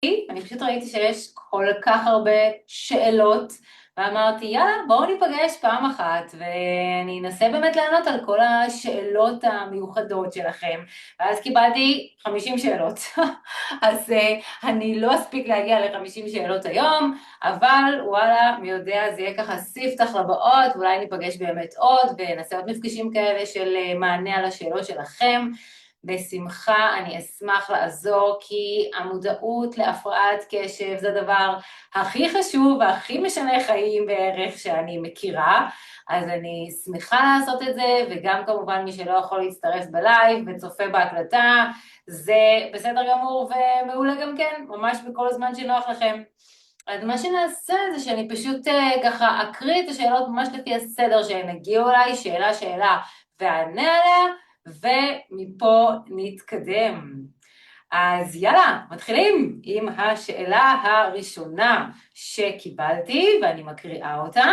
אני פשוט ראיתי שיש כל כך הרבה שאלות, ואמרתי, יאללה, בואו ניפגש פעם אחת, ואני אנסה באמת לענות על כל השאלות המיוחדות שלכם. ואז קיבלתי 50 שאלות. אז אני לא אספיק להגיע ל-50 שאלות היום, אבל וואלה, מי יודע, זה יהיה ככה ספתח לבאות, ואולי ניפגש באמת עוד, ונעשה עוד מפגשים כאלה של מענה על השאלות שלכם. בשמחה, אני אשמח לעזור, כי המודעות להפרעת קשב זה הדבר הכי חשוב והכי משנה חיים בערך שאני מכירה, אז אני שמחה לעשות את זה, וגם כמובן מי שלא יכול להצטרף בלייב וצופה בהקלטה, זה בסדר גמור ומעולה גם כן, ממש בכל זמן שנוח לכם. אז מה שנעשה זה שאני פשוט ככה אקריא את השאלות ממש לפי הסדר שהן הגיעו אליי, שאלה ואענה עליה, ומפה נתקדם. אז יאללה, מתחילים עם השאלה הראשונה שקיבלתי, ואני מקריאה אותה.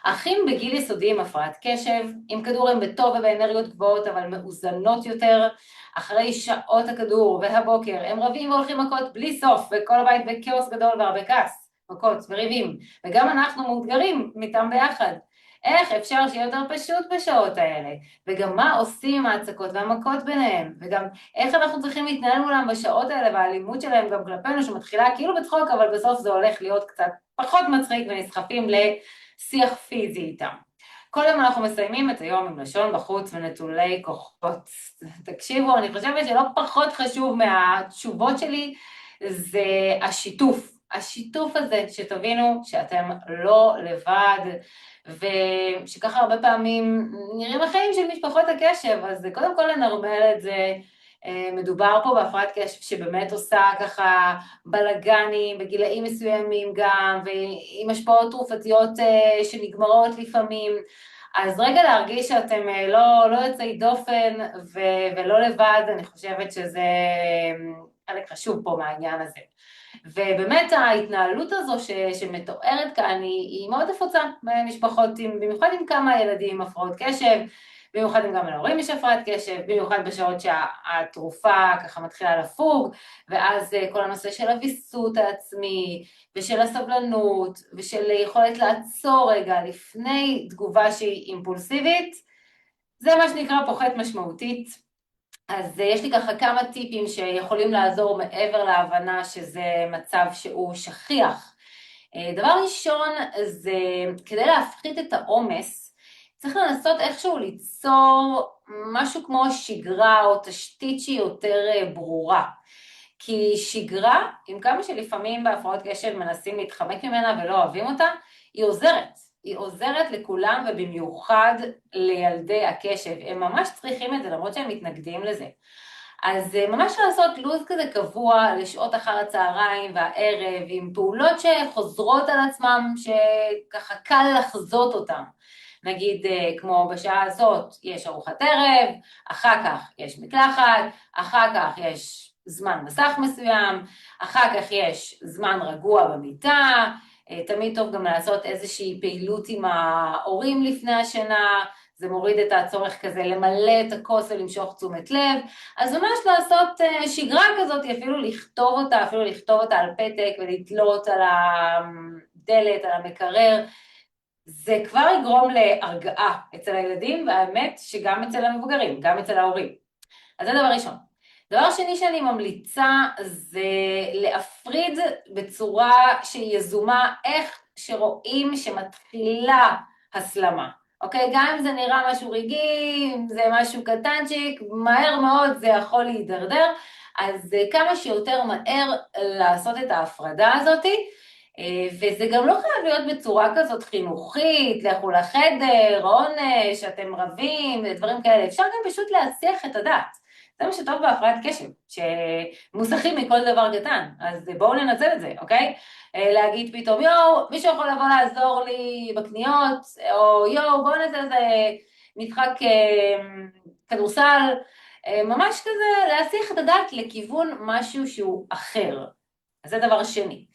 אחים בגיל יסודי עם הפרעת קשב, עם כדור הם בטוב ובאנרגיות גבוהות, אבל מאוזנות יותר. אחרי שעות הכדור והבוקר הם רבים והולכים מכות בלי סוף, וכל הבית בכאוס גדול והרבה כעס, מכות וריבים, וגם אנחנו מאותגרים איתם ביחד. איך אפשר שיהיה יותר פשוט בשעות האלה? וגם מה עושים עם ההצקות והמכות ביניהם? וגם איך אנחנו צריכים להתנהל מולם בשעות האלה, והאלימות שלהם גם כלפינו שמתחילה כאילו בצחוק, אבל בסוף זה הולך להיות קצת פחות מצחיק ונסחפים לשיח פיזי איתם. קודם אנחנו מסיימים את היום עם לשון בחוץ ונטולי כוחות. תקשיבו, אני חושבת שלא פחות חשוב מהתשובות שלי, זה השיתוף. השיתוף הזה, שתבינו שאתם לא לבד, ושככה הרבה פעמים נראים החיים של משפחות הקשב, אז קודם כל לנרמל את זה. מדובר פה בהפרעת קשב שבאמת עושה ככה בלגנים בגילאים מסוימים גם, ועם השפעות תרופתיות שנגמרות לפעמים, אז רגע להרגיש שאתם לא יוצאי דופן ולא לבד, אני חושבת שזה חלק חשוב פה מהעניין הזה. ובאמת ההתנהלות הזו שמתוארת כאן היא מאוד נפוצה במשפחות, במיוחד עם כמה ילדים עם הפרעות קשב, במיוחד עם גם להורים יש הפרעת קשב, במיוחד בשעות שהתרופה ככה מתחילה לפוג, ואז כל הנושא של הוויסות העצמי, ושל הסבלנות, ושל יכולת לעצור רגע לפני תגובה שהיא אימפולסיבית, זה מה שנקרא פוחת משמעותית. אז יש לי ככה כמה טיפים שיכולים לעזור מעבר להבנה שזה מצב שהוא שכיח. דבר ראשון, זה כדי להפחית את העומס, צריך לנסות איכשהו ליצור משהו כמו שגרה או תשתית שהיא יותר ברורה. כי שגרה, עם כמה שלפעמים בהפרעות קשב מנסים להתחמק ממנה ולא אוהבים אותה, היא עוזרת. היא עוזרת לכולם ובמיוחד לילדי הקשב. הם ממש צריכים את זה למרות שהם מתנגדים לזה. אז ממש לעשות לוז כזה קבוע לשעות אחר הצהריים והערב, עם פעולות שחוזרות על עצמם, שככה קל לחזות אותם. נגיד כמו בשעה הזאת יש ארוחת ערב, אחר כך יש מקלחת, אחר כך יש זמן מסך מסוים, אחר כך יש זמן רגוע במיטה, תמיד טוב גם לעשות איזושהי פעילות עם ההורים לפני השינה, זה מוריד את הצורך כזה למלא את הכוס ולמשוך תשומת לב, אז ממש לעשות שגרה כזאת, אפילו לכתוב אותה על פתק ולתלות על הדלת, על המקרר, זה כבר יגרום להרגעה אצל הילדים, והאמת שגם אצל המבוגרים, גם אצל ההורים. אז זה דבר ראשון. דבר שני שאני ממליצה זה להפריד בצורה שהיא יזומה איך שרואים שמתחילה הסלמה. אוקיי? גם אם זה נראה משהו רגעי, אם זה משהו קטנצ'יק, מהר מאוד זה יכול להידרדר, אז כמה שיותר מהר לעשות את ההפרדה הזאת, וזה גם לא חייב להיות בצורה כזאת חינוכית, לכו לחדר, עונש, אתם רבים, דברים כאלה, אפשר גם פשוט להסיח את הדעת. זה מה שטוב בהפרעת קשב, שמוסכים מכל דבר קטן, אז בואו ננצל את זה, אוקיי? להגיד פתאום, יואו, מישהו יכול לבוא לעזור לי בקניות, או יואו, בואו נעשה איזה משחק כדורסל, ממש כזה להסיח את הדעת לכיוון משהו שהוא אחר. אז זה דבר שני.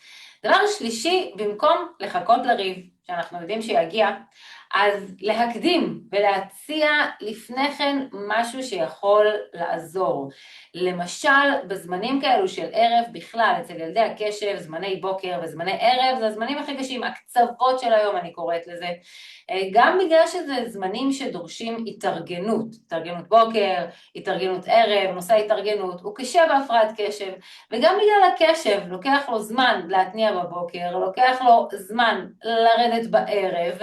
דבר שלישי, במקום לחכות לריב, שאנחנו יודעים שיגיע, אז להקדים ולהציע לפני כן משהו שיכול לעזור. למשל, בזמנים כאלו של ערב בכלל, אצל ילדי הקשב, זמני בוקר וזמני ערב, זה הזמנים הכי קשים, הקצוות של היום אני קוראת לזה. גם בגלל שזה זמנים שדורשים התארגנות, התארגנות בוקר, התארגנות ערב, נושא התארגנות, הוא קשה בהפרעת קשב, וגם בגלל הקשב, לוקח לו זמן להתניע בבוקר, לוקח לו זמן לרדת בערב,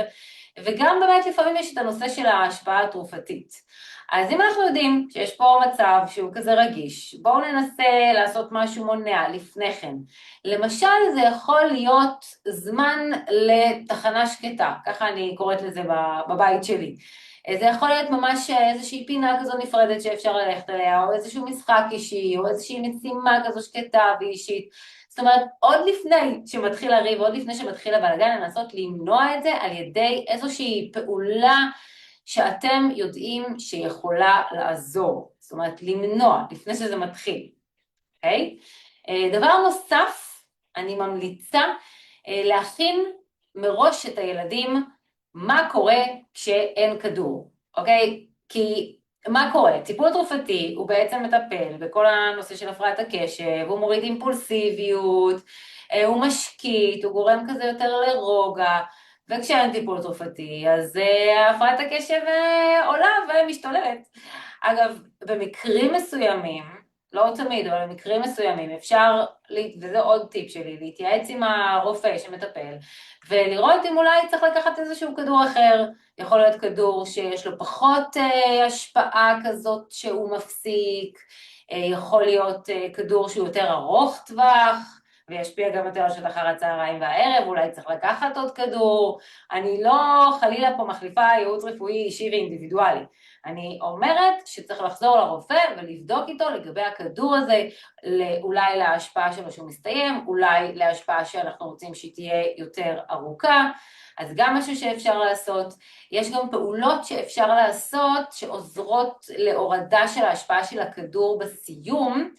וגם באמת לפעמים יש את הנושא של ההשפעה התרופתית. אז אם אנחנו יודעים שיש פה מצב שהוא כזה רגיש, בואו ננסה לעשות משהו מונע לפני כן. למשל, זה יכול להיות זמן לתחנה שקטה, ככה אני קוראת לזה בבית שלי. זה יכול להיות ממש איזושהי פינה כזו נפרדת שאפשר ללכת אליה, או איזשהו משחק אישי, או איזושהי משימה כזו שקטה ואישית. זאת אומרת, עוד לפני שמתחיל הריב, עוד לפני שמתחיל הבלגן, לנסות למנוע את זה על ידי איזושהי פעולה שאתם יודעים שיכולה לעזור. זאת אומרת, למנוע לפני שזה מתחיל. אוקיי? דבר נוסף, אני ממליצה להכין מראש את הילדים מה קורה כשאין כדור, אוקיי? כי מה קורה? טיפול תרופתי הוא בעצם מטפל בכל הנושא של הפרעת הקשב, הוא מוריד אימפולסיביות, הוא משקיט, הוא גורם כזה יותר לרוגע, וכשאין טיפול תרופתי, אז הפרעת הקשב עולה ומשתוללת. אגב, במקרים מסוימים, לא תמיד, אבל במקרים מסוימים אפשר, וזה עוד טיפ שלי, להתייעץ עם הרופא שמטפל, ולראות אם אולי צריך לקחת איזשהו כדור אחר, יכול להיות כדור שיש לו פחות השפעה כזאת שהוא מפסיק, יכול להיות כדור שהוא יותר ארוך טווח, וישפיע גם יותר על שעות אחר הצהריים והערב, אולי צריך לקחת עוד כדור. אני לא חלילה פה מחליפה ייעוץ רפואי אישי ואינדיבידואלי. אני אומרת שצריך לחזור לרופא ולבדוק איתו לגבי הכדור הזה, אולי להשפעה שלו שהוא מסתיים, אולי להשפעה שאנחנו רוצים שהיא תהיה יותר ארוכה, אז גם משהו שאפשר לעשות. יש גם פעולות שאפשר לעשות שעוזרות להורדה של ההשפעה של הכדור בסיום.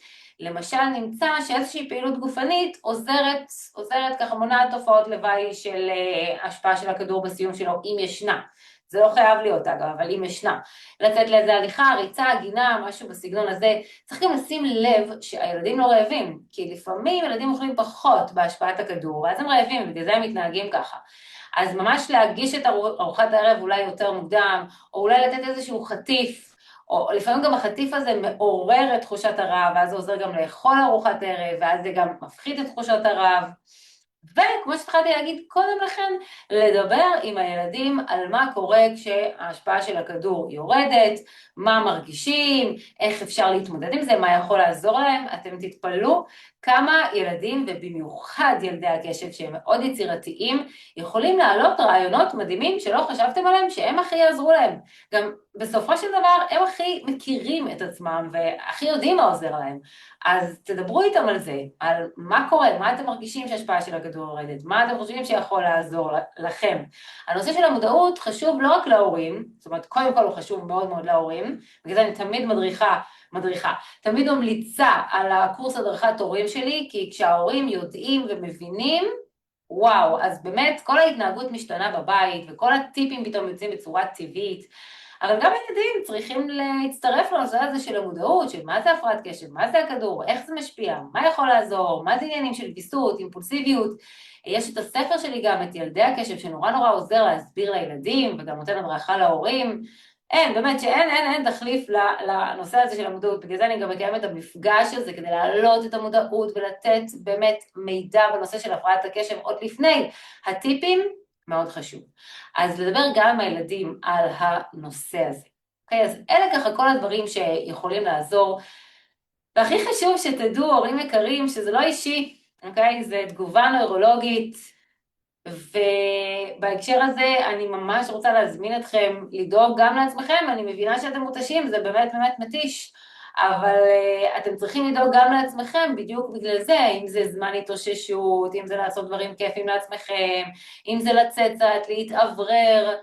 למשל נמצא שאיזושהי פעילות גופנית עוזרת ככה מונעת תופעות לוואי של השפעה של הכדור בסיום שלו, אם ישנה. זה לא חייב להיות אגב, אבל אם ישנה. לצאת לאיזה הליכה, ריצה, גינה, משהו בסגנון הזה. צריך גם לשים לב שהילדים לא רעבים, כי לפעמים ילדים אוכלים פחות בהשפעת הכדור, ואז הם רעבים, ובגלל זה הם מתנהגים ככה. אז ממש להגיש את ארוחת הערב אולי יותר מוקדם, או אולי לתת איזשהו חטיף, או לפעמים גם החטיף הזה מעורר את תחושת הרעב, ואז זה עוזר גם לאכול ארוחת ערב, ואז זה גם מפחית את תחושת הרעב. וכמו שהתחלתי להגיד קודם לכן, לדבר עם הילדים על מה קורה כשההשפעה של הכדור יורדת, מה מרגישים, איך אפשר להתמודד עם זה, מה יכול לעזור להם. אתם תתפלאו כמה ילדים, ובמיוחד ילדי הקשב שהם מאוד יצירתיים, יכולים להעלות רעיונות מדהימים שלא חשבתם עליהם, שהם הכי יעזרו להם. גם בסופו של דבר הם הכי מכירים את עצמם והכי יודעים מה עוזר להם. אז תדברו איתם על זה, על מה קורה, מה אתם מרגישים שההשפעה של הכדור יורדת, מה אתם חושבים שיכול לעזור לכם. הנושא של המודעות חשוב לא רק להורים, זאת אומרת, קודם כל הוא חשוב מאוד מאוד להורים, בגלל זה אני תמיד תמיד ממליצה על הקורס הדרכת הורים שלי, כי כשההורים יודעים ומבינים, וואו, אז באמת כל ההתנהגות משתנה בבית, וכל הטיפים פתאום יוצאים בצורה טבעית, אבל גם הילדים צריכים להצטרף לנושא הזה של המודעות, של מה זה הפרעת קשב, מה זה הכדור, איך זה משפיע, מה יכול לעזור, מה זה עניינים של ויסות, אימפולסיביות. יש את הספר שלי גם, את ילדי הקשב, שנורא נורא עוזר להסביר לילדים, וגם נותן הדרכה להורים. אין, באמת שאין תחליף לנושא הזה של המודעות, בגלל זה אני גם מקיימת את המפגש הזה, כדי להעלות את המודעות ולתת באמת מידע בנושא של הפרעת הקשב עוד לפני הטיפים, מאוד חשוב. אז לדבר גם עם הילדים על הנושא הזה. אוקיי, אז אלה ככה כל הדברים שיכולים לעזור, והכי חשוב שתדעו, הורים יקרים, שזה לא אישי, אוקיי? זה תגובה נוירולוגית, ובהקשר הזה אני ממש רוצה להזמין אתכם לדאוג גם לעצמכם, אני מבינה שאתם מותשים, זה באמת באמת מתיש, אבל אתם צריכים לדאוג גם לעצמכם, בדיוק בגלל זה, אם זה זמן התאוששות, אם זה לעשות דברים כיפים לעצמכם, אם זה לצאת קצת, להתאוורר,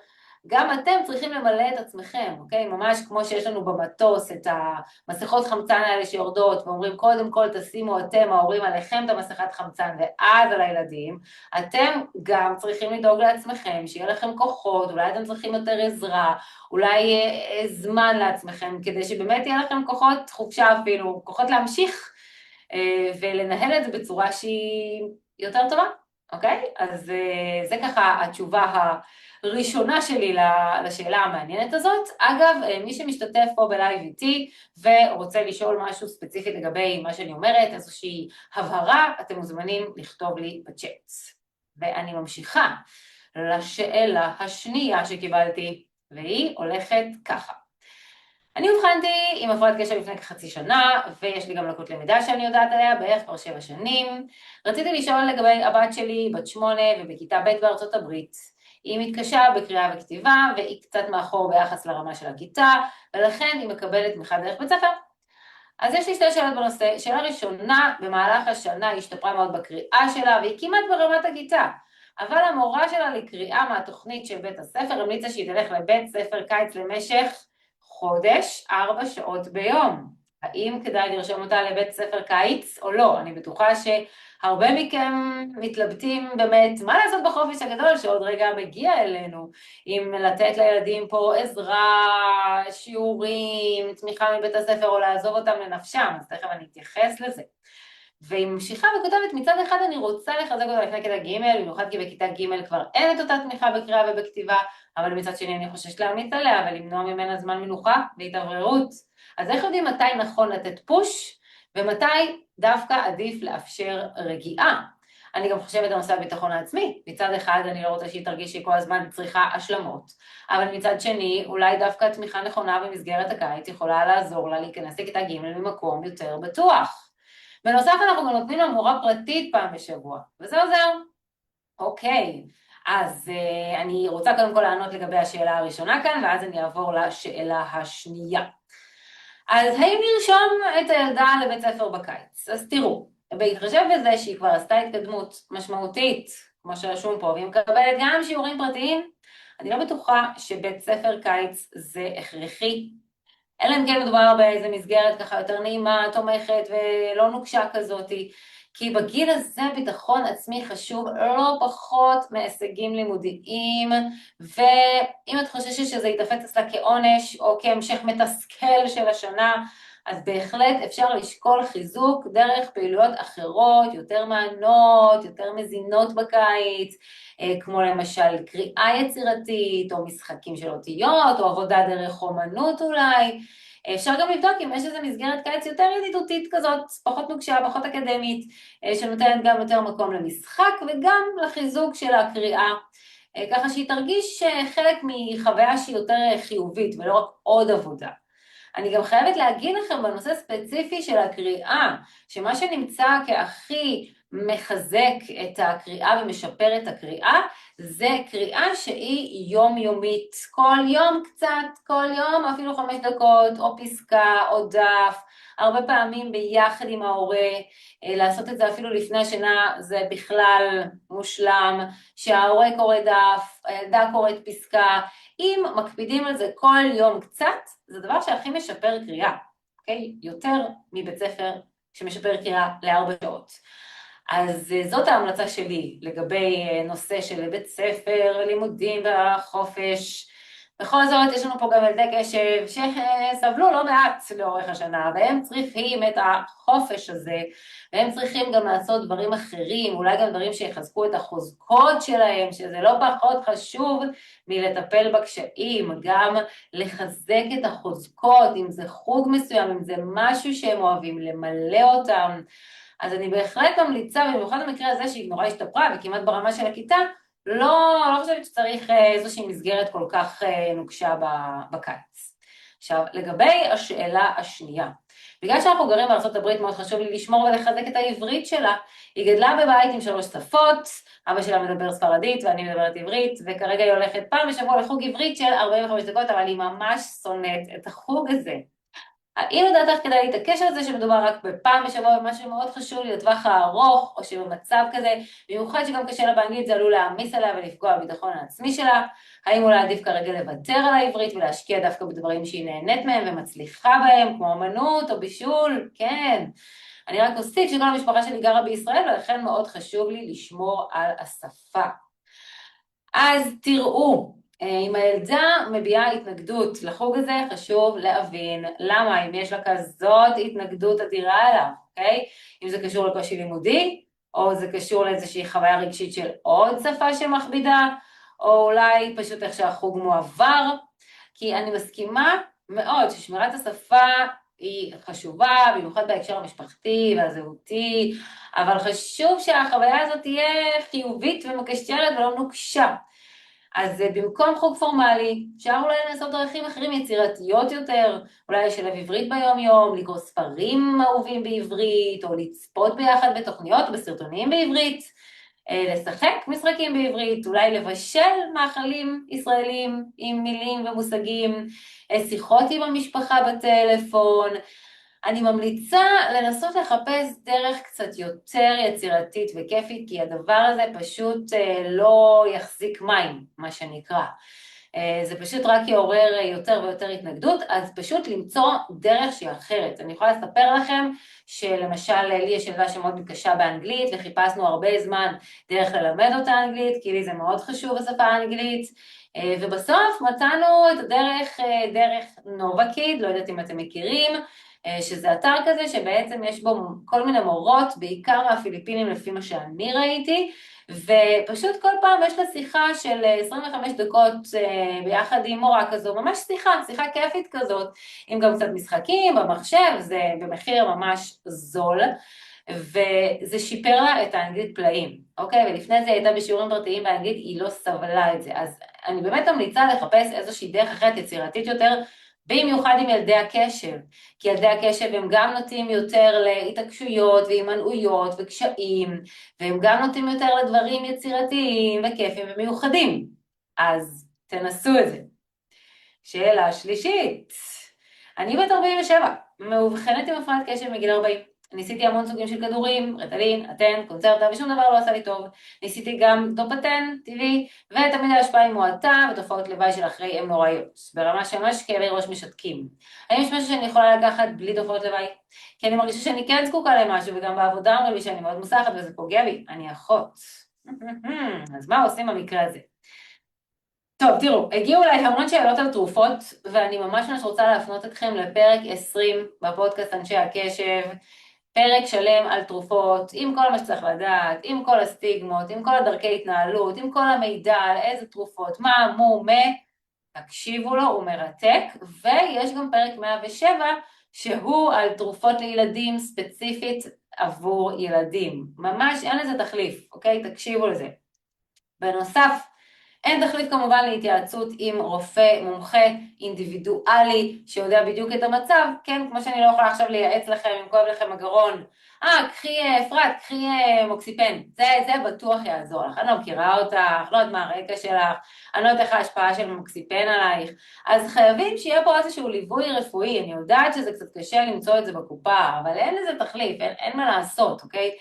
גם אתם צריכים למלא את עצמכם, אוקיי? ממש כמו שיש לנו במטוס את המסכות חמצן האלה שיורדות, ואומרים קודם כל תשימו אתם, ההורים עליכם את המסכת חמצן, ואז על הילדים, אתם גם צריכים לדאוג לעצמכם, שיהיה לכם כוחות, אולי אתם צריכים יותר עזרה, אולי זמן לעצמכם, כדי שבאמת יהיה לכם כוחות, חופשה אפילו, כוחות להמשיך, ולנהל את זה בצורה שהיא יותר טובה, אוקיי? אז זה ככה התשובה הראשונה שלי לשאלה המעניינת הזאת. אגב, מי שמשתתף פה בלייב איתי ורוצה לשאול משהו ספציפי לגבי מה שאני אומרת, איזושהי הבהרה, אתם מוזמנים לכתוב לי בצ'אט. ואני ממשיכה לשאלה השנייה שקיבלתי, והיא הולכת ככה. אני אובחנתי עם הפרעת קשב לפני כחצי שנה, ויש לי גם לקות למידה שאני יודעת עליה בערך כבר 7 שנים. רציתי לשאול לגבי הבת שלי, בת 8 ובכיתה ב' בארצות הברית. היא מתקשה בקריאה וכתיבה, והיא קצת מאחור ביחס לרמה של הכיתה, ולכן היא מקבלת תמיכה דרך בית ספר. אז יש לי 2 שאלות בנושא. שאלה ראשונה, במהלך השנה היא השתפרה מאוד בקריאה שלה, והיא כמעט ברמת הכיתה. אבל המורה שלה לקריאה מהתוכנית של בית הספר המליצה שהיא תלך לבית ספר קיץ למשך חודש, 4 שעות ביום. האם כדאי לרשום אותה לבית ספר קיץ או לא? אני בטוחה שהרבה מכם מתלבטים באמת מה לעשות בחופש הגדול שעוד רגע מגיע אלינו, אם לתת לילדים פה עזרה, שיעורים, תמיכה מבית הספר או לעזוב אותם לנפשם, אז תכף אני אתייחס לזה. והיא ממשיכה וכותבת, מצד אחד אני רוצה לחזק אותה לפני כיתה ג', במיוחד כי בכיתה ג' כבר אין את אותה תמיכה בקריאה ובכתיבה, אבל מצד שני אני חוששת להמליץ עליה ולמנוע ממנה זמן מנוחה והתאווררות. אז איך יודעים מתי נכון לתת פוש, ומתי דווקא עדיף לאפשר רגיעה? אני גם חושבת על נושא הביטחון העצמי. מצד אחד אני לא רוצה שהיא תרגיש שהיא כל הזמן צריכה השלמות, אבל מצד שני אולי דווקא תמיכה נכונה במסגרת הקיץ יכולה לעזור לה להיכנס לכיתה ג' ממקום יותר בטוח. בנוסף אנחנו גם נותנים לה מורה פרטית פעם בשבוע, וזה עוזר. אוקיי, אז אני רוצה קודם כל לענות לגבי השאלה הראשונה כאן, ואז אני אעבור לשאלה השנייה. אז האם נרשום את הילדה לבית ספר בקיץ? אז תראו, בהתחשב בזה שהיא כבר עשתה התקדמות משמעותית, כמו שרשום פה, והיא מקבלת גם שיעורים פרטיים, אני לא בטוחה שבית ספר קיץ זה הכרחי. אלא אם כן מדובר באיזה מסגרת ככה יותר נעימה, תומכת ולא נוקשה כזאת, כי בגיל הזה ביטחון עצמי חשוב לא פחות מהישגים לימודיים, ואם את חוששת שזה יתפס אצלה כעונש או כהמשך מתסכל של השנה, אז בהחלט אפשר לשקול חיזוק דרך פעילויות אחרות, יותר מענות, יותר מזינות בקיץ, כמו למשל קריאה יצירתית, או משחקים של אותיות, או עבודה דרך אומנות אולי. אפשר גם לבדוק אם יש איזו מסגרת קיץ יותר ידידותית כזאת, פחות נוקשה, פחות אקדמית, שנותנת גם יותר מקום למשחק, וגם לחיזוק של הקריאה, ככה שהיא תרגיש חלק מחוויה שהיא יותר חיובית, ולא רק עוד עבודה. אני גם חייבת להגיד לכם בנושא ספציפי של הקריאה, שמה שנמצא כהכי מחזק את הקריאה ומשפר את הקריאה, זה קריאה שהיא יומיומית, כל יום קצת, כל יום אפילו 5 דקות, או פסקה, או דף, הרבה פעמים ביחד עם ההורה, לעשות את זה אפילו לפני השינה זה בכלל מושלם, שההורה קורא דף, הילדה קוראת פסקה, אם מקפידים על זה כל יום קצת, זה דבר שהכי משפר קריאה, אוקיי? יותר מבית ספר שמשפר קריאה ל4 שעות. אז זאת ההמלצה שלי לגבי נושא של בית ספר, לימודים והחופש. בכל זאת, יש לנו פה גם ילדי קשב שסבלו לא מעט לאורך השנה, והם צריכים את החופש הזה, והם צריכים גם לעשות דברים אחרים, אולי גם דברים שיחזקו את החוזקות שלהם, שזה לא פחות חשוב מלטפל בקשיים, גם לחזק את החוזקות, אם זה חוג מסוים, אם זה משהו שהם אוהבים, למלא אותם. אז אני בהחלט ממליצה, במיוחד במקרה הזה שהיא נורא השתפרה וכמעט ברמה של הכיתה, לא חושבת שצריך איזושהי מסגרת כל כך נוקשה בקיץ. עכשיו, לגבי השאלה השנייה, בגלל שאנחנו גרים בארצות הברית מאוד חשוב לי לשמור ולחזק את העברית שלה. היא גדלה בבית עם 3 שפות, אבא שלה מדבר ספרדית ואני מדברת עברית, וכרגע היא הולכת פעם בשבוע לחוג עברית של 45 דקות, אבל היא ממש שונאת את החוג הזה. האם לדעתך כדאי להתעקש על זה שמדובר רק בפעם בשבוע במשהו מאוד חשוב לי לטווח הארוך, או שבמצב כזה, במיוחד שגם קשה לה באנגלית, זה עלול להעמיס עליה ולפגוע בביטחון העצמי שלה? האם אולי עדיף כרגע לוותר על העברית ולהשקיע דווקא בדברים שהיא נהנית מהם ומצליחה בהם, כמו אמנות או בישול? כן. אני רק אוסיף שכל המשפחה שלי גרה בישראל, ולכן מאוד חשוב לי לשמור על השפה. אז תראו, אם הילדה מביעה התנגדות לחוג הזה, חשוב להבין למה, אם יש לה כזאת התנגדות אדירה אליו, אוקיי? אם זה קשור לקושי לימודי, או זה קשור לאיזושהי חוויה רגשית של עוד שפה שמכבידה, או אולי פשוט איך שהחוג מועבר, כי אני מסכימה מאוד ששמירת השפה היא חשובה, במיוחד בהקשר המשפחתי והזהותי, אבל חשוב שהחוויה הזאת תהיה חיובית ומקשרת ולא נוקשה. אז במקום חוג פורמלי, אפשר אולי לעשות דרכים אחרים יצירתיות יותר, אולי לשלב עברית ביום יום, לקרוא ספרים אהובים בעברית, או לצפות ביחד בתוכניות או בסרטונים בעברית, לשחק משחקים בעברית, אולי לבשל מאכלים ישראלים עם מילים ומושגים, שיחות עם המשפחה בטלפון. אני ממליצה לנסות לחפש דרך קצת יותר יצירתית וכיפית, כי הדבר הזה פשוט לא יחזיק מים, מה שנקרא. זה פשוט רק יעורר יותר ויותר התנגדות, אז פשוט למצוא דרך שהיא אחרת. אני יכולה לספר לכם שלמשל לי יש ילדה שמאוד מתקשה באנגלית, וחיפשנו הרבה זמן דרך ללמד אותה אנגלית, כי לי זה מאוד חשוב השפה האנגלית, ובסוף מצאנו את הדרך, דרך נובקיד, לא יודעת אם אתם מכירים, שזה אתר כזה שבעצם יש בו כל מיני מורות, בעיקר מהפיליפינים לפי מה שאני ראיתי, ופשוט כל פעם יש לה שיחה של 25 דקות ביחד עם מורה כזו, ממש שיחה כיפית כזאת, עם גם קצת משחקים במחשב, זה במחיר ממש זול, וזה שיפר לה את האנגלית פלאים, אוקיי? ולפני זה היא הייתה בשיעורים פרטיים באנגלית, היא לא סבלה את זה, אז אני באמת ממליצה לחפש איזושהי דרך אחרת יצירתית יותר, במיוחד עם ילדי הקשב, כי ילדי הקשב הם גם נוטים יותר להתעקשויות והימנעויות וקשיים, והם גם נוטים יותר לדברים יצירתיים וכיפים ומיוחדים. אז תנסו את זה. שאלה שלישית, אני בת 47, מאובחנת עם הפרעת קשב מגיל 40. ניסיתי המון סוגים של כדורים, רטלין, אתן, קונצרטה, ושום דבר לא עשה לי טוב. ניסיתי גם דופטן, טבעי, ותמיד ההשפעה היא מועטה, ותופעות לוואי של אחרי הם נוראיות, ברמה שממש כאבי ראש משתקים. האם יש משהו שאני יכולה לקחת בלי תופעות לוואי? כי אני מרגישה שאני כן זקוקה למשהו, וגם בעבודה אומרים לי שאני מאוד מוסחת וזה פוגע בי, אני אחות. אז מה עושים במקרה הזה? טוב, תראו, הגיעו אליי המון שאלות על תרופות, ואני ממש רוצה להפנות אתכם לפרק 20 בפודקאסט אנשי הקשב, פרק שלם על תרופות, עם כל מה שצריך לדעת, עם כל הסטיגמות, עם כל הדרכי התנהלות, עם כל המידע על איזה תרופות, מה, מו, מה, תקשיבו לו, הוא מרתק, ויש גם פרק 107, שהוא על תרופות לילדים ספציפית עבור ילדים. ממש אין לזה תחליף, אוקיי? תקשיבו לזה. בנוסף, אין תחליף כמובן להתייעצות עם רופא מומחה אינדיבידואלי שיודע בדיוק את המצב, כן, כמו שאני לא יכולה עכשיו לייעץ לכם אם כואב לכם הגרון, קחי אפרת, קחי מוקסיפן, זה בטוח יעזור לך, אני לא מכירה אותך, לא יודעת מה הרקע שלך, אני לא יודעת איך ההשפעה של מוקסיפן עלייך, אז חייבים שיהיה פה איזשהו ליווי רפואי, אני יודעת שזה קצת קשה למצוא את זה בקופה, אבל אין לזה תחליף, אין מה לעשות, אוקיי?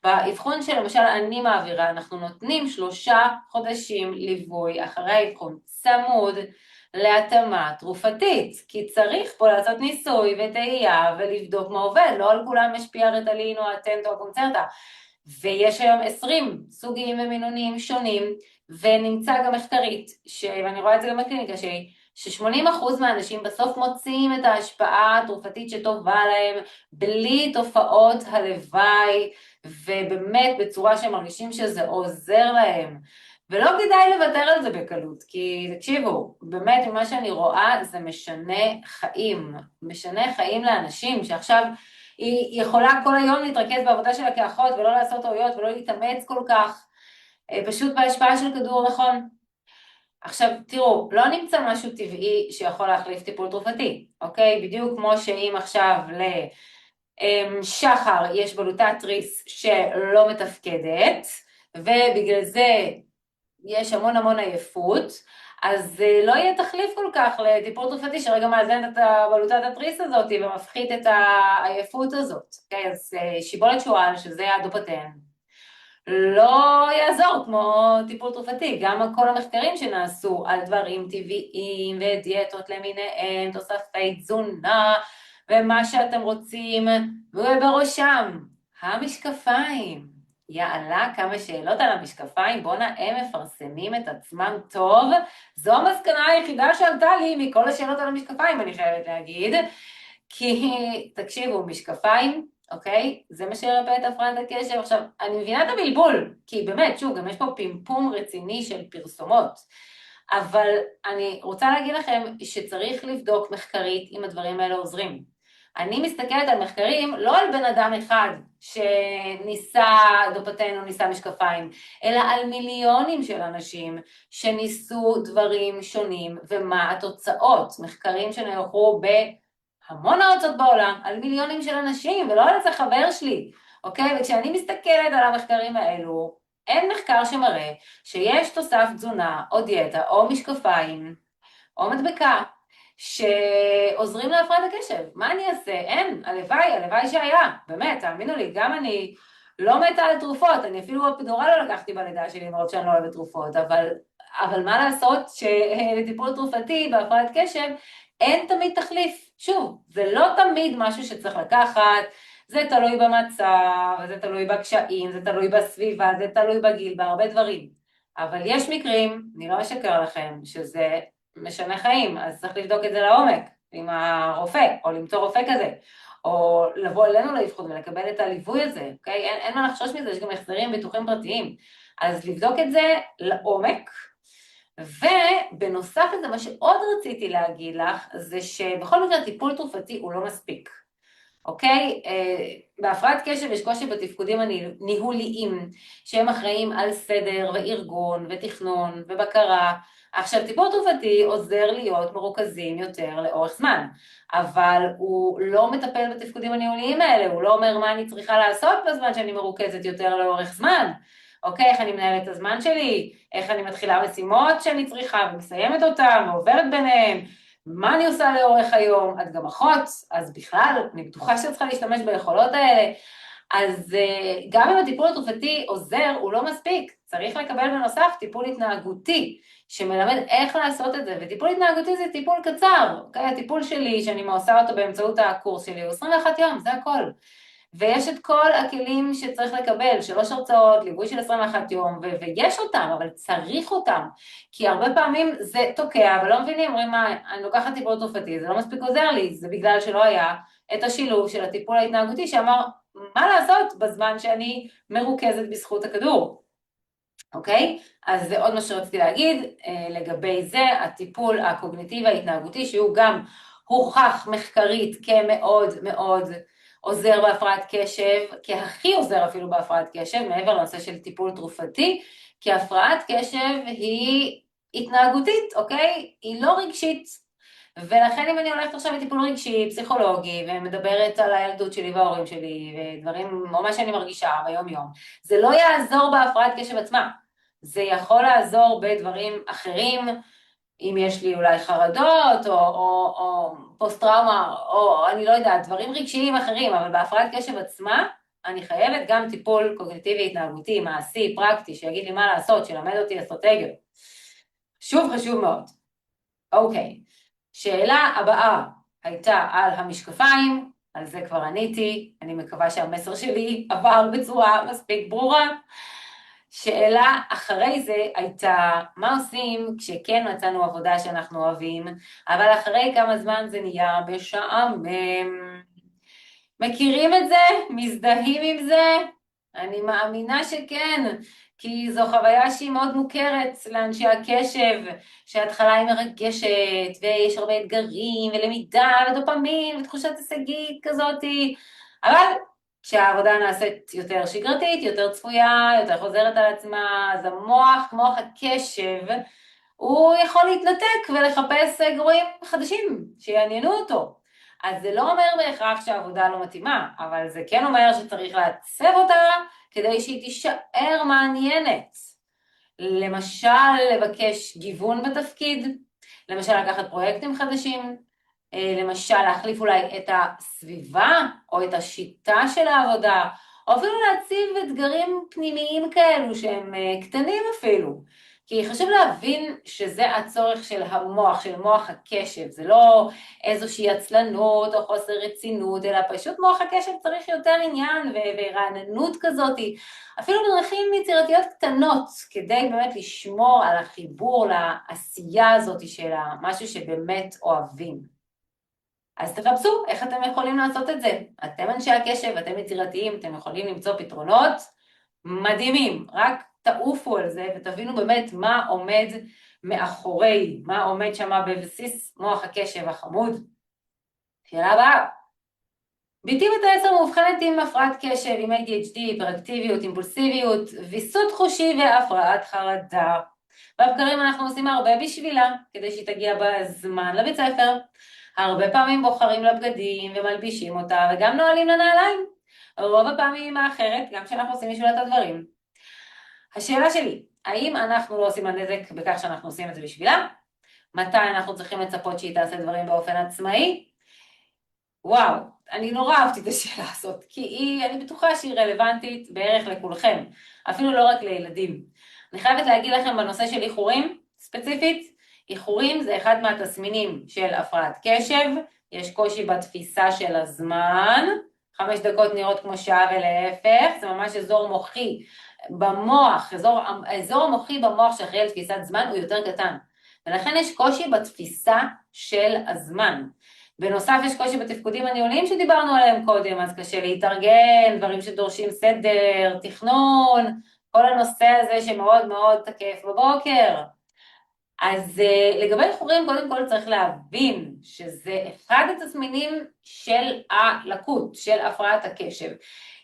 באבחון שלמשל אני מעבירה, אנחנו נותנים 3 חודשים ליווי אחרי האבחון צמוד להתאמה תרופתית, כי צריך פה לעשות ניסוי וטעייה ולבדוק מה עובד, לא על כולם משפיע רטלין או אטנט או קונצרטה, ויש היום 20 סוגים ומינונים שונים, ונמצא גם מחקרית, ואני רואה את זה גם בקליניקה שלי, ש80% מהאנשים בסוף מוצאים את ההשפעה התרופתית שטובה להם, בלי תופעות הלוואי, ובאמת בצורה שהם מרגישים שזה עוזר להם. ולא כדאי לוותר על זה בקלות, כי תקשיבו, באמת ממה שאני רואה זה משנה חיים לאנשים, שעכשיו היא יכולה כל היום להתרכז בעבודה שלה כאחות, ולא לעשות טעויות ולא להתאמץ כל כך, פשוט בהשפעה של כדור נכון. עכשיו, תראו, לא נמצא משהו טבעי שיכול להחליף טיפול תרופתי, אוקיי? בדיוק כמו שאם עכשיו לשחר יש בלוטת תריס שלא מתפקדת, ובגלל זה יש המון המון עייפות, אז לא יהיה תחליף כל כך לטיפול תרופתי שרגע מאזן את הבלוטת התריס הזאת ומפחית את העייפות הזאת. אוקיי, אז שיבולת שועל, שזה הדופטן, לא יעזור כמו טיפול תרופתי. גם כל המחקרים שנעשו על דברים טבעיים ודיאטות למיניהם, תוספי תזונה ומה שאתם רוצים, ובראשם המשקפיים. יאללה, כמה שאלות על המשקפיים, בואנה, הם מפרסמים את עצמם טוב. זו המסקנה היחידה שעלתה לי מכל השאלות על המשקפיים, אני חייבת להגיד. כי, תקשיבו, משקפיים, אוקיי? זה מה שירפא את הפרעת הקשב. עכשיו, אני מבינה את הבלבול, כי באמת, שוב, גם יש פה פימפום רציני של פרסומות. אבל אני רוצה להגיד לכם שצריך לבדוק מחקרית אם הדברים האלה עוזרים. אני מסתכלת על מחקרים לא על בן אדם אחד שניסה דופטן או ניסה משקפיים, אלא על מיליונים של אנשים שניסו דברים שונים ומה התוצאות. מחקרים שנערכו בהמון ארצות בעולם, על מיליונים של אנשים, ולא על איזה חבר שלי, אוקיי? וכשאני מסתכלת על המחקרים האלו, אין מחקר שמראה שיש תוסף תזונה או דיאטה או משקפיים או מדבקה שעוזרים להפרעת הקשב. מה אני אעשה? אין, הלוואי שהיה, באמת, תאמינו לי, גם אני לא מתה על תרופות, אני אפילו אפידורל לא לקחתי בלידה שלי, למרות שאני לא אוהבת תרופות, אבל מה לעשות שלטיפול תרופתי בהפרעת קשב אין תמיד תחליף. שוב, זה לא תמיד משהו שצריך לקחת, זה תלוי במצב, זה תלוי בקשיים, זה תלוי בסביבה, זה תלוי בגיל, בהרבה דברים. אבל יש מקרים, אני לא אשקר לכם, שזה משנה חיים, אז צריך לבדוק את זה לעומק עם הרופא, או למצוא רופא כזה, או לבוא אלינו לאבחון ולקבל את הליווי הזה, אוקיי? אין מה לחשוש מזה, יש גם החזרים ביטוחים פרטיים. אז לבדוק את זה לעומק, ובנוסף לזה, מה שעוד רציתי להגיד לך, זה שבכל מקרה טיפול תרופתי הוא לא מספיק. אוקיי? בהפרעת קשב יש קושי בתפקודים הניהוליים, שהם אחראים על סדר וארגון ותכנון ובקרה. עכשיו, טיפול תרופתי עוזר להיות מרוכזים יותר לאורך זמן, אבל הוא לא מטפל בתפקודים הניהוליים האלה, הוא לא אומר מה אני צריכה לעשות בזמן שאני מרוכזת יותר לאורך זמן. אוקיי, איך אני מנהלת את הזמן שלי, איך אני מתחילה משימות שאני צריכה ומסיימת אותן ועוברת ביניהן, מה אני עושה לאורך היום? את גם אחות, אז בכלל, אני בטוחה שאת צריכה להשתמש ביכולות האלה. אז גם אם הטיפול התרופתי עוזר, הוא לא מספיק. צריך לקבל בנוסף טיפול התנהגותי, שמלמד איך לעשות את זה. וטיפול התנהגותי זה טיפול קצר. אוקיי? הטיפול שלי, שאני עושה אותו באמצעות הקורס שלי, הוא 21 יום, זה הכל. ויש את כל הכלים שצריך לקבל, 3 הרצאות, ליווי של 21 יום, ויש אותם, אבל צריך אותם, כי הרבה פעמים זה תוקע, אבל לא מבינים, אומרים מה, אני לוקחת טיפול תרופתי, זה לא מספיק עוזר לי, זה בגלל שלא היה את השילוב של הטיפול ההתנהגותי, שאמר, מה לעשות בזמן שאני מרוכזת בזכות הכדור, אוקיי? אז זה עוד מה שרציתי להגיד, לגבי זה, הטיפול הקוגניטיבי ההתנהגותי, שהוא גם הוכח מחקרית כמאוד מאוד עוזר בהפרעת קשב, כהכי עוזר אפילו בהפרעת קשב, מעבר לנושא של טיפול תרופתי, כי הפרעת קשב היא התנהגותית, אוקיי? היא לא רגשית. ולכן אם אני הולכת עכשיו לטיפול רגשי, פסיכולוגי, ומדברת על הילדות שלי וההורים שלי, ודברים, או מה שאני מרגישה ביום יום, זה לא יעזור בהפרעת קשב עצמה. זה יכול לעזור בדברים אחרים, אם יש לי אולי חרדות, או פוסט-טראומה, או אני לא יודעת, דברים רגשיים אחרים, אבל בהפרעת קשב עצמה, אני חייבת גם טיפול קוגניטיבי, התנהגותי, מעשי, פרקטי, שיגיד לי מה לעשות, שילמד אותי אסטרטגיות. שוב חשוב מאוד. אוקיי, שאלה הבאה הייתה על המשקפיים, על זה כבר עניתי, אני מקווה שהמסר שלי עבר בצורה מספיק ברורה. שאלה אחרי זה הייתה, מה עושים כשכן מצאנו עבודה שאנחנו אוהבים, אבל אחרי כמה זמן זה נהיה משעמם. מכירים את זה? מזדהים עם זה? אני מאמינה שכן, כי זו חוויה שהיא מאוד מוכרת לאנשי הקשב, שההתחלה היא מרגשת, ויש הרבה אתגרים, ולמידה, ודופמין, ותחושת הישגית כזאת, אבל כשהעבודה נעשית יותר שגרתית, יותר צפויה, יותר חוזרת על עצמה, אז המוח, מוח הקשב, הוא יכול להתנתק ולחפש גרועים חדשים שיעניינו אותו. אז זה לא אומר בהכרח שהעבודה לא מתאימה, אבל זה כן אומר שצריך לעצב אותה כדי שהיא תישאר מעניינת. למשל, לבקש גיוון בתפקיד, למשל לקחת פרויקטים חדשים, למשל להחליף אולי את הסביבה או את השיטה של העבודה, או אפילו להציב אתגרים פנימיים כאלו שהם קטנים אפילו. כי חשוב להבין שזה הצורך של המוח, של מוח הקשב, זה לא איזושהי עצלנות או חוסר רצינות, אלא פשוט מוח הקשב צריך יותר עניין ורעננות כזאת, אפילו בדרכים יצירתיות קטנות, כדי באמת לשמור על החיבור לעשייה הזאת של משהו שבאמת אוהבים. אז תחפשו איך אתם יכולים לעשות את זה. אתם אנשי הקשב, אתם יצירתיים, אתם יכולים למצוא פתרונות מדהימים. רק תעופו על זה ותבינו באמת מה עומד מאחורי, מה עומד שם בבסיס מוח הקשב החמוד. שאלה הבאה. בתי בת 10 מאובחנת עם הפרעת קשב, עם ADHD, היפראקטיביות, אימפולסיביות, ויסות חושי והפרעת חרדה. בבקרים אנחנו עושים הרבה בשבילה, כדי שהיא תגיע בזמן לבית ספר. הרבה פעמים בוחרים לבגדים ומלבישים אותה, וגם נועלים לנעליים. רוב הפעמים האחרת, גם כשאנחנו עושים בשבילה את הדברים. השאלה שלי, האם אנחנו לא עושים הנזק בכך שאנחנו עושים את זה בשבילה? מתי אנחנו צריכים לצפות שהיא תעשה דברים באופן עצמאי? וואו, אני נורא אהבתי את השאלה הזאת, כי אני בטוחה שהיא רלוונטית בערך לכולכם, אפילו לא רק לילדים. אני חייבת להגיד לכם בנושא של איחורים, ספציפית, איחורים זה אחד מהתסמינים של הפרעת קשב, יש קושי בתפיסה של הזמן, 5 דקות נראות כמו שעה ולהפך, זה ממש אזור מוחי במוח, האזור המוחי במוח שאחראי על תפיסת זמן הוא יותר קטן, ולכן יש קושי בתפיסה של הזמן. בנוסף יש קושי בתפקודים הניהוליים שדיברנו עליהם קודם, אז קשה להתארגן, דברים שדורשים סדר, תכנון, כל הנושא הזה שמאוד מאוד תקף בבוקר. אז לגבי איחורים, קודם כל צריך להבין שזה אחד התסמינים של הלקות, של הפרעת הקשב.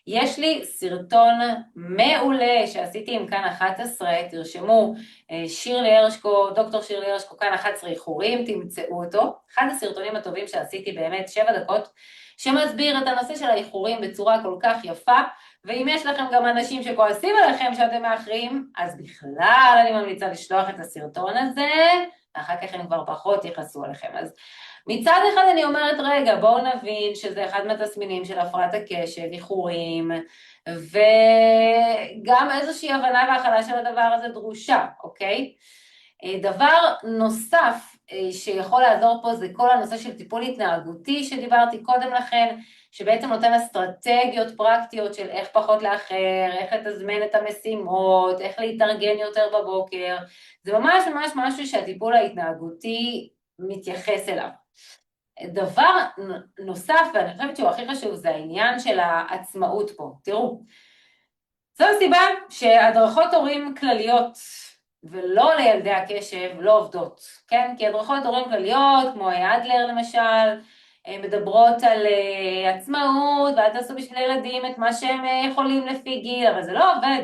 יש לי סרטון מעולה שעשיתי עם כאן 11, תרשמו, שירלי הרשקו, דוקטור שירלי הרשקו, כאן 11 איחורים, תמצאו אותו. אחד הסרטונים הטובים שעשיתי באמת 7 דקות, שמסביר את הנושא של האיחורים בצורה כל כך יפה, ואם יש לכם גם אנשים שכועסים עליכם שאתם מאחרים, אז בכלל אני ממליצה לשלוח את הסרטון הזה, ואחר כך הם כבר פחות יכעסו עליכם. אז מצד אחד אני אומרת, רגע, בואו נבין שזה אחד מהתסמינים של הפרעת הקשב, איחורים, וגם איזושהי הבנה והכלה של הדבר הזה דרושה, אוקיי? דבר נוסף שיכול לעזור פה זה כל הנושא של טיפול התנהגותי שדיברתי קודם לכן, שבעצם נותן אסטרטגיות פרקטיות של איך פחות לאחר, איך לתזמן את המשימות, איך להתארגן יותר בבוקר, זה ממש ממש משהו שהטיפול ההתנהגותי מתייחס אליו. דבר נוסף, ואני חושבת שהוא הכי חשוב, זה העניין של העצמאות פה. תראו, זו הסיבה שהדרכות הורים כלליות, ולא לילדי הקשב, לא עובדות, כן? כי הדרכות הורים כלליות, כמו אדלר למשל, מדברות על עצמאות, ואל תעשו בשביל ילדים את מה שהם יכולים לפי גיל, אבל זה לא עובד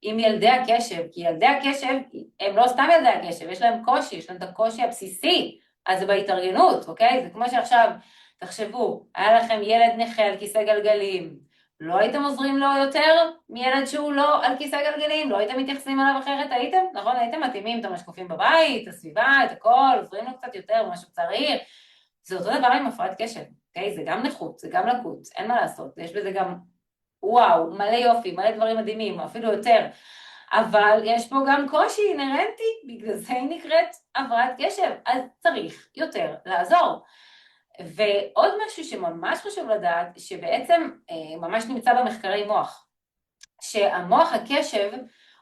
עם ילדי הקשב, כי ילדי הקשב, הם לא סתם ילדי הקשב, יש להם קושי, יש להם את הקושי הבסיסי, אז זה בהתארגנות, אוקיי? זה כמו שעכשיו, תחשבו, היה לכם ילד נכה על כיסא גלגלים, לא הייתם עוזרים לו יותר מילד שהוא לא על כיסא גלגלים, לא הייתם מתייחסים אליו אחרת, הייתם? נכון, הייתם מתאימים את המשקופים בבית, את הסביבה, את הכל, עוזרים לו קצת יותר, מה שהוא צריך. זה אותו דבר עם הפרעת קשב, אוקיי? זה גם נכות, זה גם לקות, אין מה לעשות, יש בזה גם, וואו, מלא יופי, מלא דברים מדהימים, אפילו יותר. אבל יש פה גם קושי אינרנטי, בגלל זה היא נקראת הפרעת קשב, אז צריך יותר לעזור. ועוד משהו שממש חשוב לדעת, שבעצם ממש נמצא במחקרי מוח, שהמוח הקשב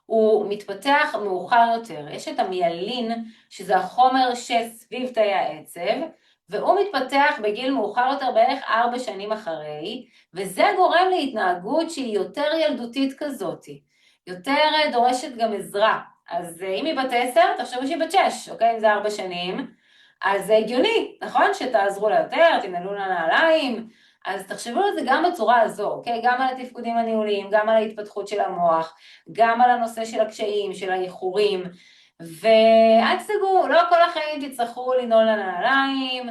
הוא מתפתח מאוחר יותר, יש את המיילין, שזה החומר שסביב תאי העצב, והוא מתפתח בגיל מאוחר יותר בערך 4 שנים אחרי, וזה גורם להתנהגות שהיא יותר ילדותית כזאת, יותר דורשת גם עזרה. אז אם היא בת 10, תחשבו שהיא בת 6, אוקיי? אם זה 4 שנים, אז זה הגיוני, נכון? שתעזרו לה יותר, תנעלו לה נעליים, אז תחשבו על זה גם בצורה הזו, אוקיי? גם על התפקודים הניהוליים, גם על ההתפתחות של המוח, גם על הנושא של הקשיים, של האיחורים, ואל תסגרו, לא כל החיים תצטרכו לנעול לנעליים,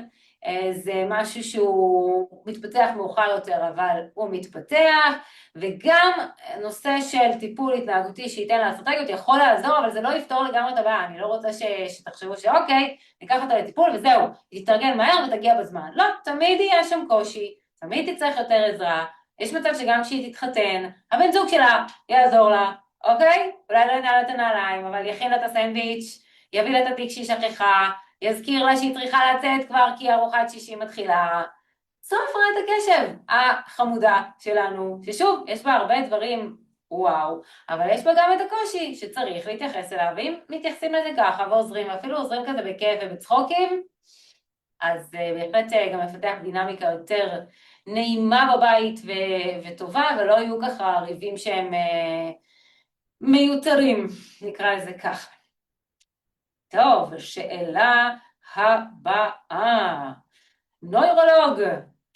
זה משהו שהוא מתפתח מאוחר יותר, אבל הוא מתפתח, וגם נושא של טיפול התנהגותי שייתן לאסטרטגיות יכול לעזור, אבל זה לא יפתור לגמרי את הבעיה. אני לא רוצה שתחשבו שאוקיי, ניקח אותה לטיפול וזהו, היא תתארגן מהר ותגיע בזמן. לא, תמיד יהיה שם קושי, תמיד תצטרך יותר עזרה, יש מצב שגם כשהיא תתחתן, הבן זוג שלה יעזור לה, אוקיי? אולי לא ינעל את הנעליים, אבל יכין לה את הסנדוויץ', יביא לה את התיק שהיא שכחה, יזכיר לה שהיא צריכה לצאת כבר כי ארוחת שישי מתחילה. זו הפרעת הקשב החמודה שלנו, ששוב, יש בה הרבה דברים וואו, אבל יש בה גם את הקושי שצריך להתייחס אליו, ואם מתייחסים לזה ככה ועוזרים, אפילו עוזרים כזה בכיף ובצחוקים, אז בהחלט גם מפתח דינמיקה יותר נעימה בבית וטובה, ולא יהיו ככה ריבים שהם מיותרים, נקרא לזה ככה. טוב, שאלה הבאה. נוירולוג,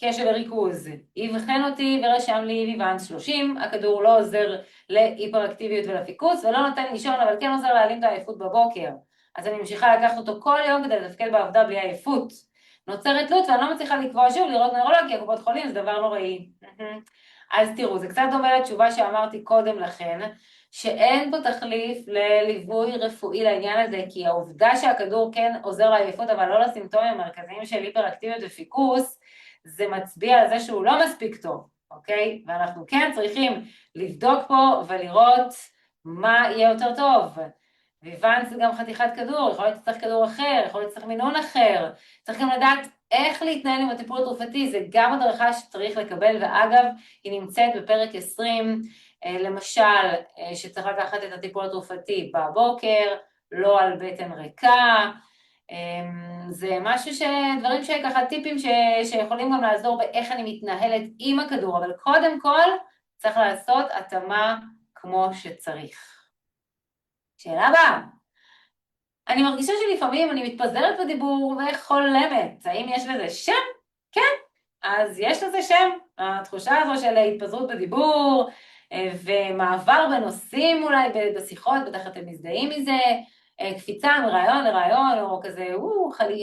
קשב וריכוז, יבחן אותי ורשם לי ויוונס 30, הכדור לא עוזר להיפראקטיביות ולפיקוס, ולא נותן לישון, אבל כן עוזר להעלים את העייפות בבוקר. אז אני ממשיכה לקחת אותו כל יום כדי לתפקד בעבודה בלי עייפות. נוצרת תלות ואני לא מצליחה לקבוע שוב לראות נוירולוג, כי הקופות חולים זה דבר נוראי. אז תראו, זה קצת דומה לתשובה שאמרתי קודם לכן, שאין פה תחליף לליווי רפואי לעניין הזה, כי העובדה שהכדור כן עוזר לעייפות, אבל לא לסימפטומים המרכזיים של היפראקטיביות ופיקוס, זה מצביע על זה שהוא לא מספיק טוב, אוקיי? ואנחנו כן צריכים לבדוק פה ולראות מה יהיה יותר טוב. ויוונס זה גם חתיכת כדור, יכול להיות שצריך כדור אחר, יכול להיות שצריך מינון אחר, צריך גם לדעת איך להתנהל עם הטיפול התרופתי, זה גם הדרכה שצריך לקבל, ואגב, היא נמצאת בפרק 20, למשל, שצריך לקחת את הטיפול התרופתי בבוקר, לא על בטן ריקה, זה משהו דברים שככה טיפים שיכולים גם לעזור באיך אני מתנהלת עם הכדור, אבל קודם כל צריך לעשות התאמה כמו שצריך. שאלה הבאה. אני מרגישה שלפעמים אני מתפזרת בדיבור וחולמת. האם יש לזה שם? כן. אז יש לזה שם. התחושה הזו של התפזרות בדיבור ומעבר בנושאים אולי בשיחות, בטח אתם מזדהים מזה, קפיצה מרעיון לרעיון, או כזה,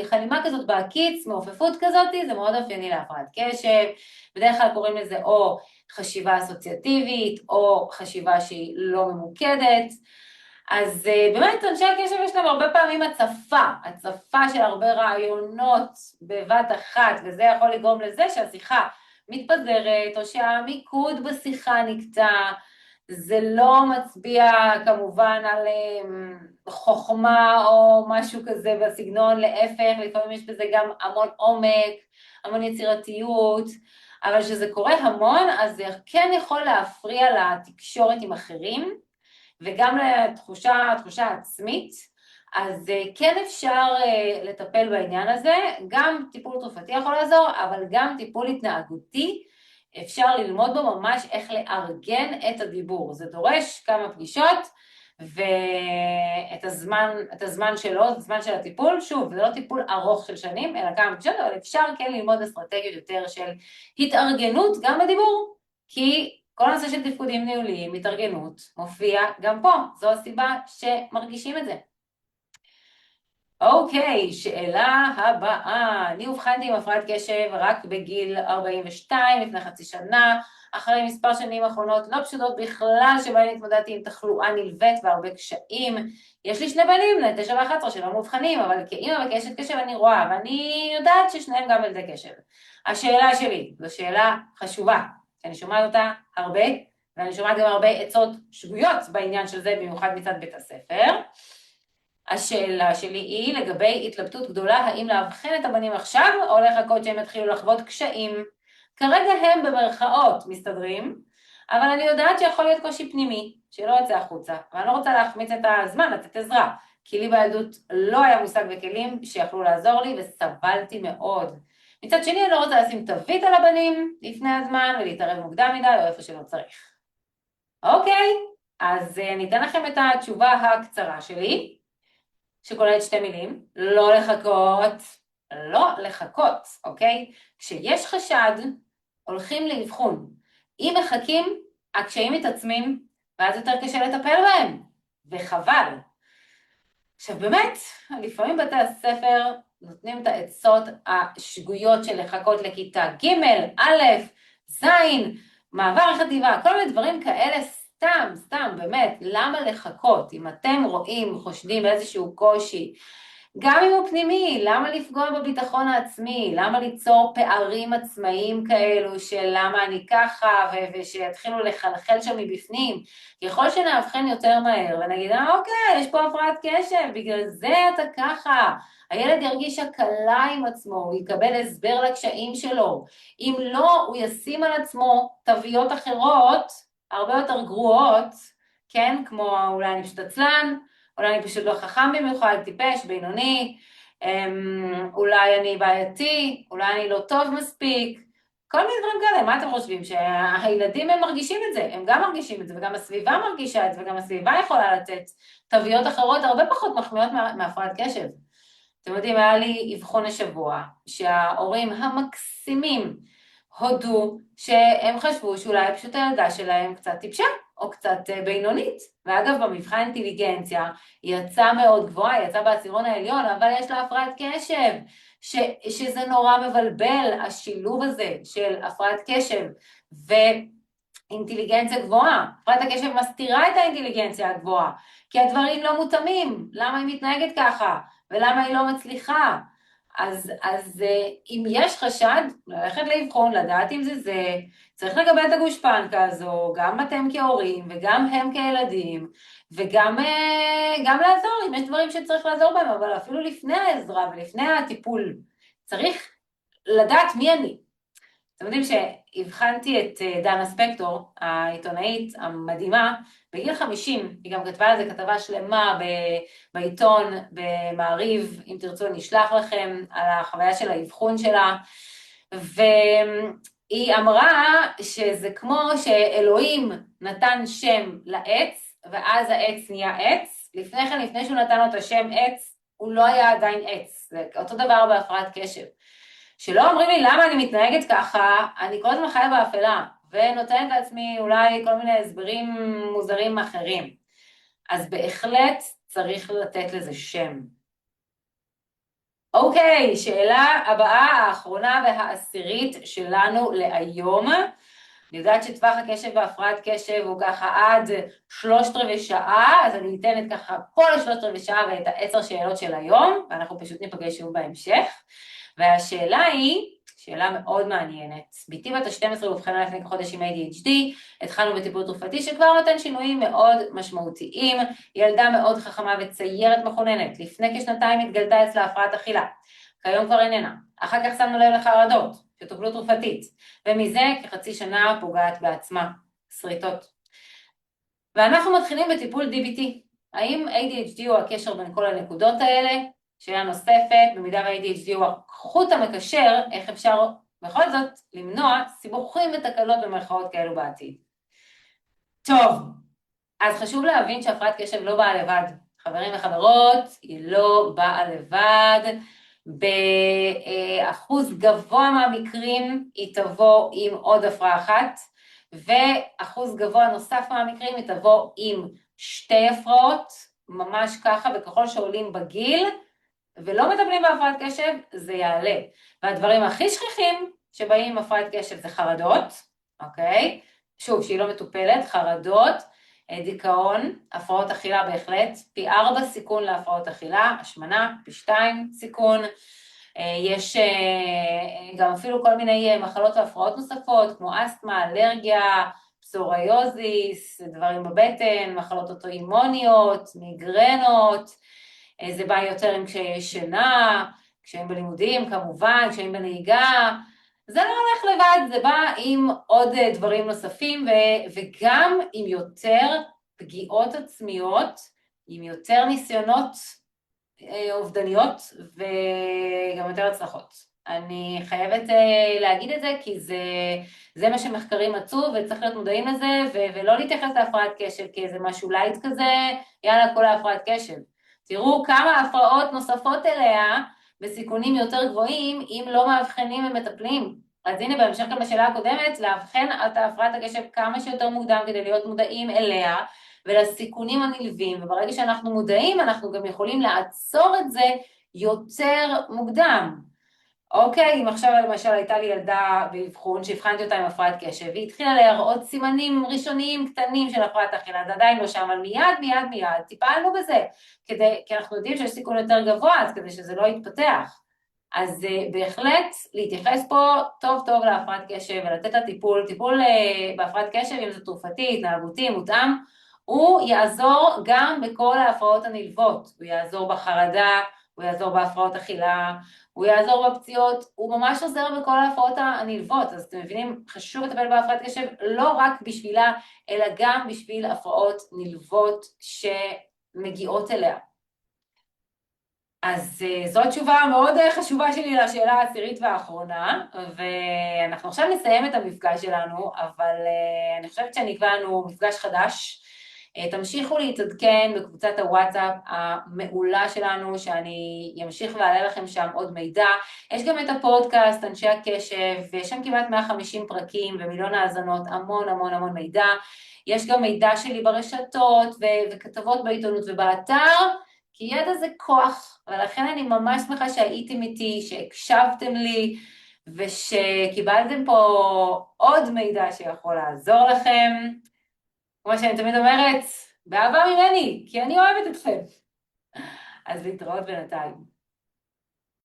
חלימה כזאת בעקיץ, מעופפות כזאת, זה מאוד אופייני להפרעת קשב. בדרך כלל קוראים לזה או חשיבה אסוציאטיבית, או חשיבה שהיא לא ממוקדת. אז באמת אנשי הקשב יש להם הרבה פעמים הצפה של הרבה רעיונות בבת אחת, וזה יכול לגרום לזה שהשיחה מתפזרת, או שהמיקוד בשיחה נקטע. זה לא מצביע כמובן על חוכמה או משהו כזה בסגנון, להפך, לפעמים יש בזה גם המון עומק, המון יצירתיות, אבל כשזה קורה המון, אז זה כן יכול להפריע לתקשורת עם אחרים, וגם לתחושה עצמית, אז כן אפשר לטפל בעניין הזה, גם טיפול תרופתי יכול לעזור, אבל גם טיפול התנהגותי, אפשר ללמוד בו ממש איך לארגן את הדיבור. זה דורש כמה פגישות, ואת הזמן שלו, את הזמן של הטיפול, שוב, זה לא טיפול ארוך של שנים, אלא כמה פגישות, אבל אפשר כן ללמוד אסטרטגיות יותר של התארגנות גם בדיבור, כי כל הנושא של תפקודים ניהוליים, התארגנות, מופיע גם פה. זו הסיבה שמרגישים את זה. אוקיי, שאלה הבאה. אני אובחנתי עם הפרעת קשב רק בגיל 42, לפני חצי שנה, אחרי מספר שנים האחרונות לא פשוטות בכלל, שבהן התמודדתי עם תחלואה נלווית והרבה קשיים. יש לי שני בנים, בני 9 ו-11, שלא מאובחנים, אבל כאמא וקשת קשב אני רואה, ואני יודעת ששניהם גם ילדי קשב. השאלה שלי, זו שאלה חשובה. אני שומעת אותה הרבה, ואני שומעת גם הרבה עצות שגויות בעניין של זה, במיוחד מצד בית הספר. השאלה שלי היא לגבי התלבטות גדולה, האם להבחן את הבנים עכשיו, או לחכות שהם יתחילו לחוות קשיים. כרגע הם במרכאות מסתדרים, אבל אני יודעת שיכול להיות קושי פנימי, שלא יצא החוצה, ואני לא רוצה להחמיץ את הזמן, לתת עזרה, כי לי בילדות לא היה מושג וכלים שיכלו לעזור לי, וסבלתי מאוד. מצד שני, אני לא רוצה לשים תווית על הבנים לפני הזמן, ולהתערב מוקדם מדי, או איפה שלא צריך. אוקיי, אז אני אתן לכם את התשובה הקצרה שלי, שכוללת שתי מילים, לא לחכות, לא לחכות, אוקיי? כשיש חשד, הולכים לאבחון. אם מחכים, הקשיים מתעצמים, ואז יותר קשה לטפל בהם, וחבל. עכשיו באמת, לפעמים בתי הספר נותנים את העצות השגויות של לחכות לכיתה ג', א', ז', מעבר חטיבה, כל מיני דברים כאלה סתם, באמת, למה לחכות? אם אתם רואים, חושדים באיזשהו קושי, גם אם הוא פנימי, למה לפגוע בביטחון העצמי? למה ליצור פערים עצמאיים כאלו של למה אני ככה, ושיתחילו לחלחל שם מבפנים? ככל שנאבחן יותר מהר ונגיד, אוקיי, יש פה הפרעת קשב, בגלל זה אתה ככה. הילד ירגיש הקלה עם עצמו, הוא יקבל הסבר לקשיים שלו. אם לא, הוא ישים על עצמו תוויות אחרות, הרבה יותר גרועות, כן? כמו אולי אני פשוט עצלן, אולי אני פשוט לא חכם במיוחד, טיפש, בינוני, אולי אני בעייתי, אולי אני לא טוב מספיק, כל מיני דברים כאלה. מה אתם חושבים? שהילדים הם מרגישים את זה, הם גם מרגישים את זה, וגם הסביבה מרגישה את זה, וגם הסביבה יכולה לתת תוויות אחרות הרבה פחות מחמיאות מהפרעת קשב. אתם יודעים, היה לי אבחון השבוע, שההורים המקסימים הודו שהם חשבו שאולי פשוט הילדה שלהם קצת טיפשה, או קצת בינונית. ואגב, במבחן אינטליגנציה היא יצאה מאוד גבוהה, היא יצאה בעשירון העליון, אבל יש לה הפרעת קשב, שזה נורא מבלבל, השילוב הזה של הפרעת קשב ואינטליגנציה גבוהה. הפרעת הקשב מסתירה את האינטליגנציה הגבוהה, כי הדברים לא מותאמים, למה היא מתנהגת ככה, ולמה היא לא מצליחה. אז אם יש חשד, ללכת לאבחון, לדעת אם זה, צריך לקבל את הגושפנקה הזו, גם אתם כהורים וגם הם כילדים, וגם גם לעזור, אם יש דברים שצריך לעזור בהם, אבל אפילו לפני העזרה ולפני הטיפול, צריך לדעת מי אני. אתם יודעים שהבחנתי את דנה ספקטור, העיתונאית המדהימה, בגיל 50, היא גם כתבה על זה כתבה שלמה בעיתון, במעריב, אם תרצו נשלח לכם, על החוויה של האבחון שלה, והיא אמרה שזה כמו שאלוהים נתן שם לעץ, ואז העץ נהיה עץ, לפני כן, לפני שהוא נתן לו את השם עץ, הוא לא היה עדיין עץ, זה אותו דבר בהפרעת קשב. שלא אומרים לי למה אני מתנהגת ככה, אני כל הזמן חיה באפלה, ונותנת לעצמי אולי כל מיני הסברים מוזרים אחרים. אז בהחלט צריך לתת לזה שם. אוקיי, שאלה הבאה, האחרונה והעשירית שלנו להיום. אני יודעת שטווח הקשב והפרעת קשב הוא ככה עד 3/4 שעה, אז אני אתן את ככה כל 3/4 שעה ואת 10 שאלות של היום, ואנחנו פשוט ניפגש שוב בהמשך. והשאלה היא, שאלה מאוד מעניינת, ביתי בת ה-12 אובחנה לפני כחודש עם ADHD, התחלנו בטיפול תרופתי שכבר נותן שינויים מאוד משמעותיים, ילדה מאוד חכמה וציירת מחוננת, לפני כשנתיים התגלתה אצלה הפרעת אכילה, כיום כבר איננה, אחר כך שמנו לב לחרדות, שטופלו תרופתית, ומזה כחצי שנה פוגעת בעצמה, שריטות. ואנחנו מתחילים בטיפול DBT, האם ADHD הוא הקשר בין כל הנקודות האלה? שאלה נוספת, במידה ו-ADHD הוא החוט המקשר, איך אפשר בכל זאת למנוע סיבוכים ותקלות במרכאות כאלו בעתיד. טוב, אז חשוב להבין שהפרעת קשב לא באה לבד. חברים וחברות, היא לא באה לבד. באחוז גבוה מהמקרים היא תבוא עם עוד הפרעה אחת, ואחוז גבוה נוסף מהמקרים היא תבוא עם 2 הפרעות, ממש ככה, וככל שעולים בגיל, ולא מטפלים בהפרעת קשב, זה יעלה. והדברים הכי שכיחים שבאים עם הפרעת קשב זה חרדות, אוקיי? שוב, שהיא לא מטופלת, חרדות, דיכאון, הפרעות אכילה בהחלט, פי 4 סיכון להפרעות אכילה, השמנה, פי 2 סיכון, יש גם אפילו כל מיני מחלות והפרעות נוספות, כמו אסתמה, אלרגיה, פסוריוזיס, דברים בבטן, מחלות אוטואימוניות, מיגרנות, זה בא יותר עם קשיי שינה, קשיים בלימודים כמובן, קשיים בנהיגה, זה לא הולך לבד, זה בא עם עוד דברים נוספים, וגם עם יותר פגיעות עצמיות, עם יותר ניסיונות אובדניות, וגם יותר הצלחות. אני חייבת להגיד את זה, כי זה מה שמחקרים מצאו, וצריך להיות מודעים לזה, ולא להתייחס להפרעת קשב, כי איזה משהו לייט כזה, יאללה, כל ההפרעת קשב. תראו כמה הפרעות נוספות אליה, בסיכונים יותר גבוהים, אם לא מאבחנים ומטפלים. אז הנה, בהמשך גם לשאלה הקודמת, לאבחן את הפרעת הקשב כמה שיותר מוקדם, כדי להיות מודעים אליה, ולסיכונים הנלווים, וברגע שאנחנו מודעים, אנחנו גם יכולים לעצור את זה, יותר מוקדם. אוקיי, אם עכשיו למשל הייתה לי ילדה באבחון שהבחנתי אותה עם הפרעת קשב, והיא התחילה להראות סימנים ראשוניים קטנים של הפרעת אכילה, זה עדיין לא שם, אבל מיד טיפלנו בזה, כי אנחנו יודעים שיש סיכון יותר גבוה, אז כדי שזה לא יתפתח. אז בהחלט להתייחס פה טוב טוב להפרעת קשב ולתת לה טיפול, בהפרעת קשב, אם זה תרופתי, התנהגותי, מותאם, הוא יעזור גם בכל ההפרעות הנלוות, הוא יעזור בחרדה, הוא יעזור בהפרעות אכילה, הוא יעזור בפציעות, הוא ממש עוזר בכל ההפרעות הנלוות, אז אתם מבינים, חשוב לטפל בהפרעת קשב לא רק בשבילה, אלא גם בשביל הפרעות נלוות שמגיעות אליה. אז זו התשובה המאוד חשובה שלי לשאלה העשירית והאחרונה, ואנחנו עכשיו נסיים את המפגש שלנו, אבל אני חושבת שנקבע לנו מפגש חדש. תמשיכו להתעדכן בקבוצת הוואטסאפ המעולה שלנו, שאני אמשיך ואעלה לכם שם עוד מידע. יש גם את הפודקאסט, אנשי הקשב, ויש שם כמעט 150 פרקים ומיליון האזנות, המון המון המון מידע. יש גם מידע שלי ברשתות וכתבות בעיתונות ובאתר, כי ידע זה כוח, ולכן אני ממש שמחה שהייתם איתי, שהקשבתם לי, ושקיבלתם פה עוד מידע שיכול לעזור לכם. כמו שאני תמיד אומרת, באהבה ממני, כי אני אוהבת אתכם. אז להתראות בינתיים.